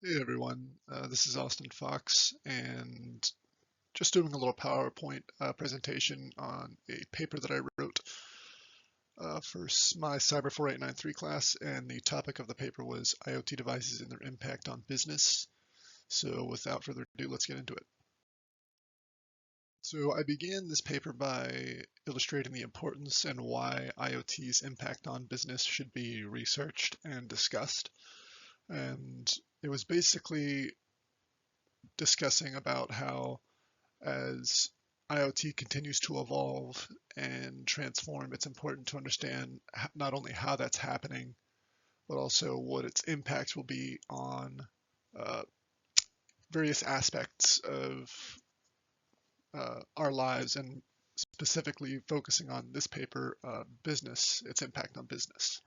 Hey everyone, this is Austin Fox, and just doing a little PowerPoint presentation on a paper that I wrote for my Cyber 4893 class, and the topic of the paper was IoT devices and their impact on business. So without further ado, let's get into it. So I began this paper by illustrating the importance and why IoT's impact on business should be researched and discussed. And it was basically discussing about how as IoT continues to evolve and transform, it's important to understand not only how that's happening, but also what its impact will be on uh, various aspects of our lives, and specifically focusing on this paper, business, its impact on business.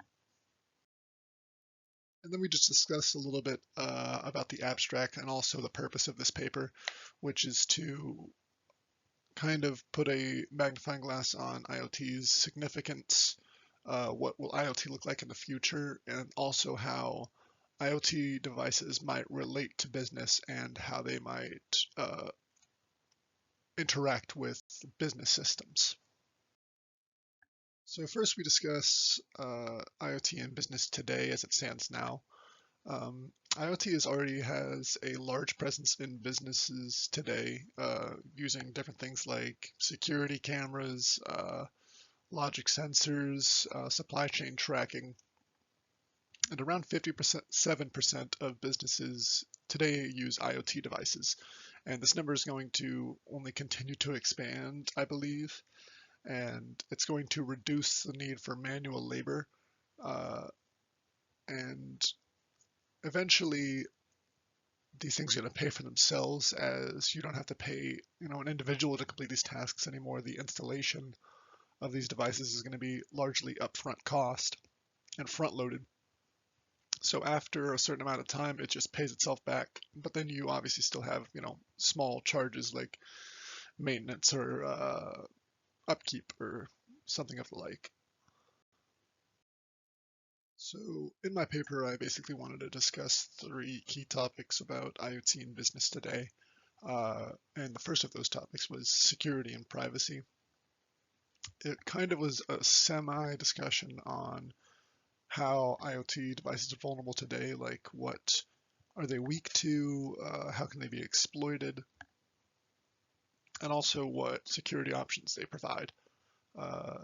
And then we just discussed a little bit about the abstract and also the purpose of this paper, which is to kind of put a magnifying glass on IoT's significance, what will IoT look like in the future, and also how IoT devices might relate to business and how they might interact with business systems. So first we discuss IoT and business today as it stands now. IoT already has a large presence in businesses today, using different things like security cameras, logic sensors, supply chain tracking, and around 57% of businesses today use IoT devices. And this number is going to only continue to expand, I believe, and it's going to reduce the need for manual labor. Uh, and eventually, these things are going to pay for themselves, as you don't have to pay, an individual to complete these tasks anymore. The installation of these devices is going to be largely upfront cost and front loaded. So after a certain amount of time, it just pays itself back. But then you obviously still have, small charges like maintenance or upkeep or something of the like. So in my paper, I basically wanted to discuss three key topics about IoT in business today. And the first of those topics was security and privacy. It kind of was a semi-discussion on how IoT devices are vulnerable today, like what are they weak to, how can they be exploited, and also what security options they provide. Uh,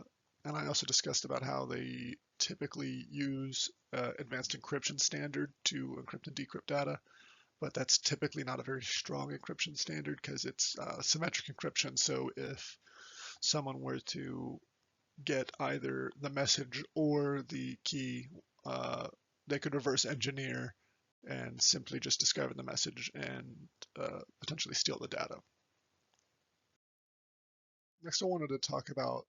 and I also discussed about how they typically use advanced encryption standard to encrypt and decrypt data, but that's typically not a very strong encryption standard because it's symmetric encryption. So if someone were to get either the message or the key, uh, they could reverse engineer and simply just discover the message and potentially steal the data. Next, I wanted to talk about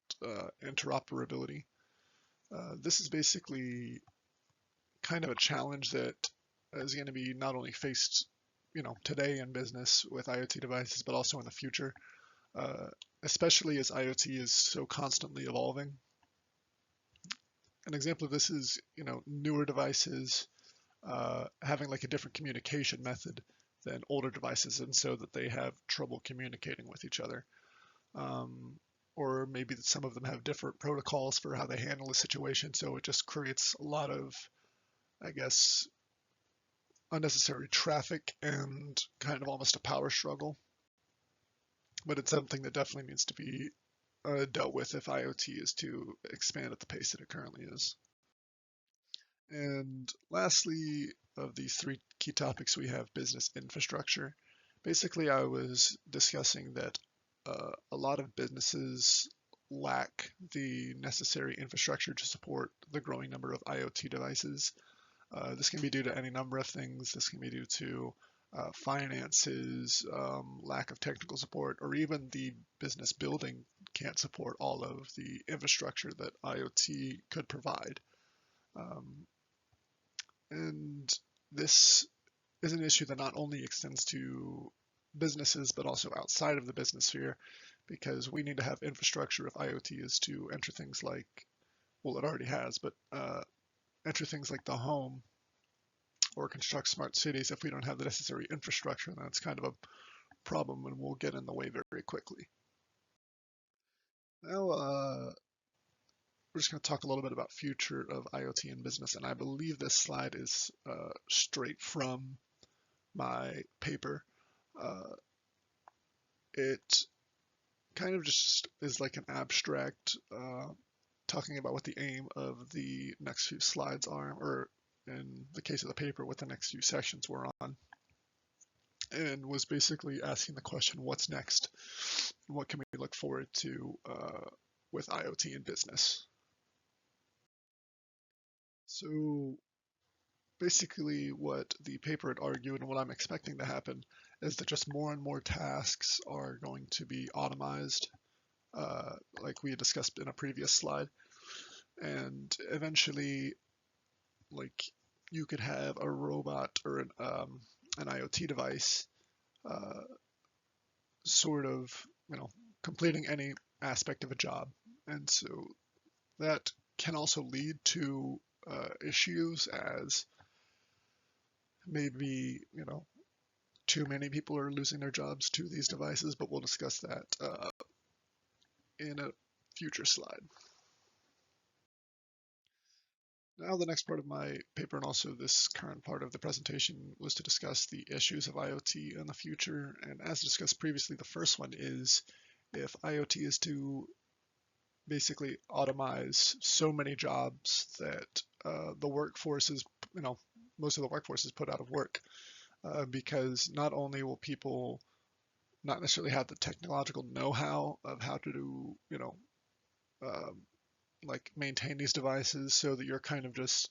interoperability. This is basically kind of a challenge that is going to be not only faced, today in business with IoT devices, but also in the future, uh, especially as IoT is so constantly evolving. An example of this is, newer devices having like a different communication method than older devices, and so that they have trouble communicating with each other. Um, or maybe that some of them have different protocols for how they handle a situation, so it just creates a lot of, I guess, unnecessary traffic and kind of almost a power struggle. But it's something that definitely needs to be dealt with if IoT is to expand at the pace that it currently is. And lastly, of these three key topics, we have business infrastructure. Basically, I was discussing that a lot of businesses lack the necessary infrastructure to support the growing number of IoT devices. This can be due to any number of things. This can be due to finances, lack of technical support, or even the business building can't support all of the infrastructure that IoT could provide. Um, and this is an issue that not only extends to businesses, but also outside of the business sphere, because we need to have infrastructure if IoT is to enter things like, well, it already has, but enter things like the home, or construct smart cities if we don't have the necessary infrastructure, and that's kind of a problem and will get in the way very quickly. Now, we're just going to talk a little bit about future of IoT in business, and I believe this slide is straight from my paper. It kind of just is like an abstract talking about what the aim of the next few slides are, or in the case of the paper, what the next few sections were on, and was basically asking the question, what's next? What can we look forward to with IoT in business? So basically what the paper had argued and what I'm expecting to happen is that just more and more tasks are going to be automized, like we had discussed in a previous slide. And eventually, like, you could have a robot or an IoT device sort of, completing any aspect of a job. And so that can also lead to issues as maybe, too many people are losing their jobs to these devices, but we'll discuss that in a future slide. Now the next part of my paper and also this current part of the presentation was to discuss the issues of IoT in the future. And as discussed previously, the first one is if IoT is to basically automize so many jobs that the workforce is, most of the workforce is put out of work because not only will people not necessarily have the technological know-how of how to do, um, like maintain these devices so that you're kind of just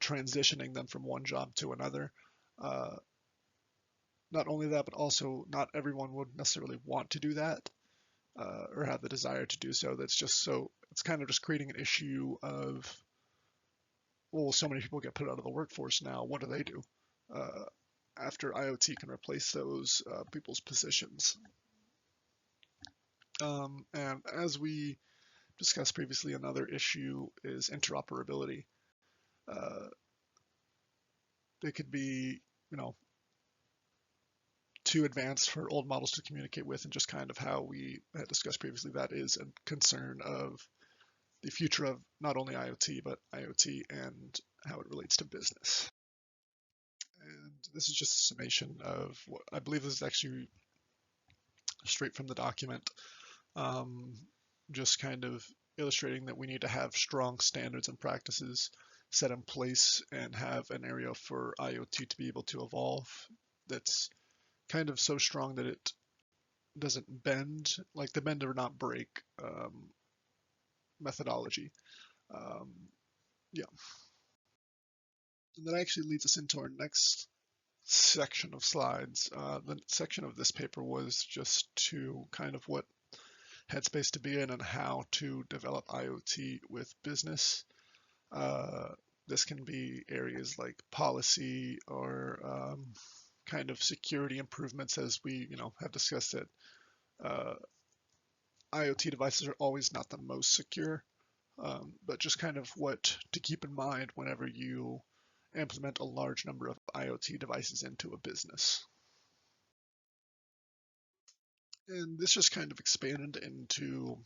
transitioning them from one job to another. Not only that, but also not everyone would necessarily want to do that or have the desire to do so. That's just so, it's kind of just creating an issue of, well, so many people get put out of the workforce now, what do they do after IoT can replace those people's positions? And as we discussed previously, another issue is interoperability. They could be, too advanced for old models to communicate with, and just kind of how we had discussed previously, that is a concern of the future of not only IoT, but IoT and how it relates to business. And this is just a summation of what I believe this is actually straight from the document, just kind of illustrating that we need to have strong standards and practices set in place and have an area for IoT to be able to evolve that's kind of so strong that it doesn't bend, like the bend or not break methodology. Yeah. And that actually leads us into our next section of slides. The section of this paper was just to kind of what headspace to be in and how to develop IoT with business. This can be areas like policy or kind of security improvements, as we have discussed it. IoT devices are always not the most secure, but just kind of what to keep in mind whenever you implement a large number of IoT devices into a business. And this just kind of expanded into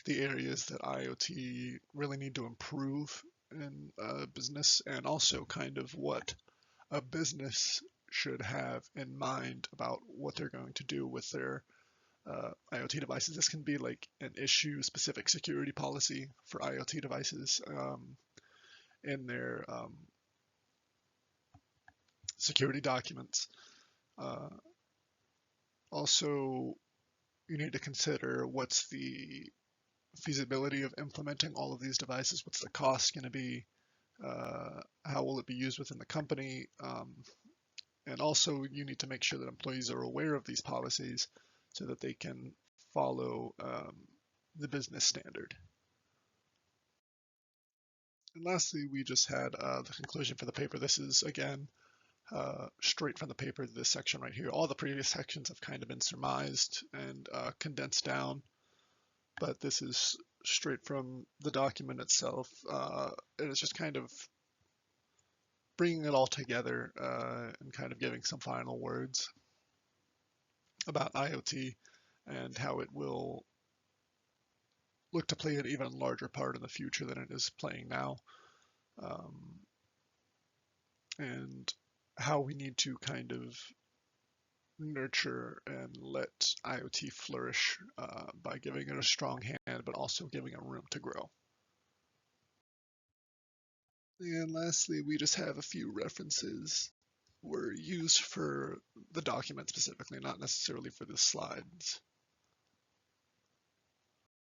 the areas that IoT really need to improve in business, and also kind of what a business should have in mind about what they're going to do with their IoT devices. This can be like an issue-specific security policy for IoT devices in their security documents. Also, you need to consider what's the feasibility of implementing all of these devices, what's the cost going to be, how will it be used within the company, and also you need to make sure that employees are aware of these policies so that they can follow the business standard. And lastly, we just had the conclusion for the paper. This is, again, straight from the paper, this section right here. All the previous sections have kind of been surmised and condensed down, but this is straight from the document itself. It is just kind of bringing it all together and kind of giving some final words about IoT and how it will look to play an even larger part in the future than it is playing now, um, and how we need to kind of nurture and let IoT flourish by giving it a strong hand, but also giving it room to grow. And lastly, we just have a few references were used for the document specifically, not necessarily for the slides.